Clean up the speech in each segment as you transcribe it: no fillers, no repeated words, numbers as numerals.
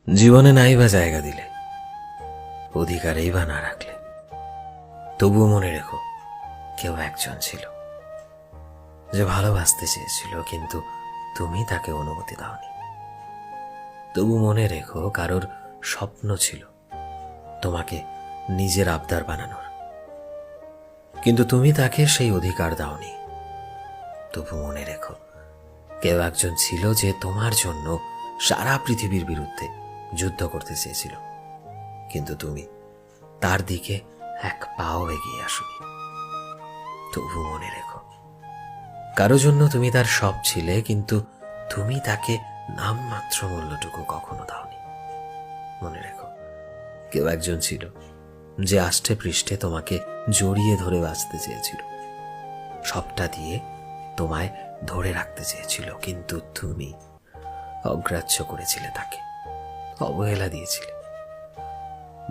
জীবনে নাই বা জায়গা দিলে, অধিকারেই বা না রাখলে, তবুও মনে রেখো কেউ একজন ছিল যে ভালোবাসতে চেয়েছিল, কিন্তু তুমি তাকে অনুমতি দাওনি। তবু মনে রেখো কারোর স্বপ্ন ছিল তোমাকে নিজের আবদার বানানোর, কিন্তু তুমি তাকে সেই অধিকার দাওনি। তবু মনে রেখো কেউ একজন ছিল যে তোমার জন্য সারা পৃথিবীর বিরুদ্ধে যুদ্ধ করতে চেয়েছিল, কিন্তু তুমি তার দিকে এক পাও এগিয়ে আসোনি। তবু মনে রেখো কারো জন্য তুমি তার সব ছিলে, কিন্তু তুমি তাকে নামমাত্র মূল্যটুকু কখনো দাওনি। মনে রেখো কেউ একজন ছিল যে আষ্টে পৃষ্ঠে তোমাকে জড়িয়ে ধরে বাঁচতে চেয়েছিল, সবটা দিয়ে তোমায় ধরে রাখতে চেয়েছিল, কিন্তু তুমি অগ্রাহ্য করেছিলে তাকে, অবহেলা দিয়েছিলে,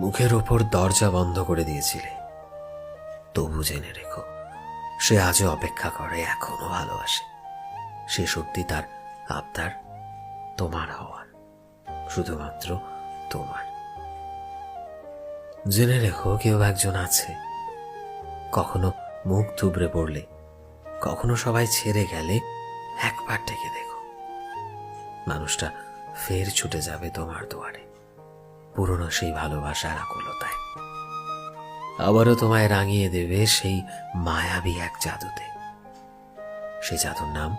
মুখের ওপর দরজা বন্ধ করে দিয়েছিলে। তবু জেনে রেখো সে আজও অপেক্ষা করে, এখনো ভালোবাসে। সে সত্যি তার আবদার তোমার হওয়ার, শুধুমাত্র তোমার। জেনে রেখো কেউ একজন আছে, কখনো মুখ থুবড়ে পড়লে, কখনো সবাই ছেড়ে গেলে একবার ডেকে দেখো, মানুষটা ফের ছুটে যাবে তোমার দুয়ারে, পুরনো সেই ভালোবাসার আকুলতায়। আবারও তোমায় রাঙিয়ে দেবে সেই মায়াবী এক জাদুতে। সে জাদুর নাম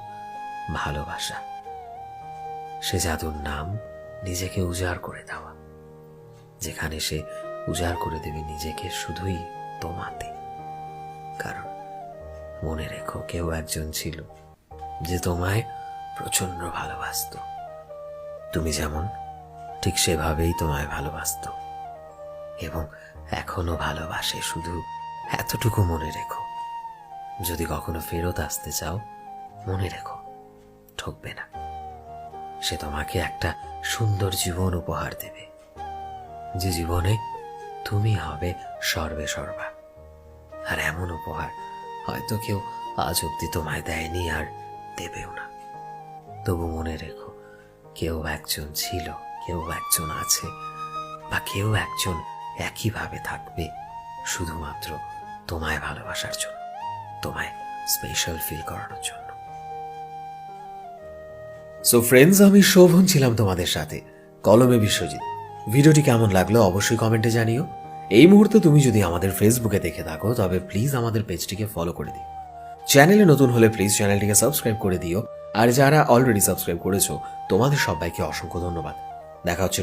ভালোবাসা। সে জাদুর নাম নিজেকে উজাড় করে দেওয়া, যেখানে সে উজাড় করে দেবে নিজেকে শুধুই তোমাতে। কারণ মনে রেখো কেউ একজন ছিল যে তোমায় প্রচন্ড ভালোবাসত। তুমি যেমন, ঠিক সেভাবেই তোমায় ভালোবাসত, এবং এখনো ভালোবাসে। শুধু এতটুকু মনে রেখো, যদি কখনো ফেরত আসতে চাও, মনে রেখো ঠকবে না। সে তোমাকে একটা সুন্দর জীবন উপহার দেবে, যে জীবনে তুমি হবে সর্বে সর্বা। আর এমন উপহার হয়তো কেউ আজ অব্দি তোমায় দেয়নি, আর দেবেও না। তবু মনে রেখো কেউ একজন ছিল, কেউ একজন আছে, বা কেউ একজন একইভাবে থাকবে, শুধুমাত্র তোমায় ভালোবাসার জন্য, তোমায় স্পেশাল ফিল করানোর জন্য। সো ফ্রেন্ডস, আমি শোভন ছিলাম তোমাদের সাথে, কলমে বিশ্বজিৎ। ভিডিওটি কেমন লাগলো অবশ্যই কমেন্টে জানিও। এই মুহূর্তে তুমি যদি আমাদের ফেসবুকে দেখে থাকো, তবে প্লিজ আমাদের পেজটিকে ফলো করে দিও। চ্যানেলে নতুন হলে প্লিজ চ্যানেলটিকে সাবস্ক্রাইব করে দিও। আর যারা অলরেডি সাবস্ক্রাইব করেছো, তোমাদের সবাইকে অসংখ্য ধন্যবাদ। দেখা হচ্ছে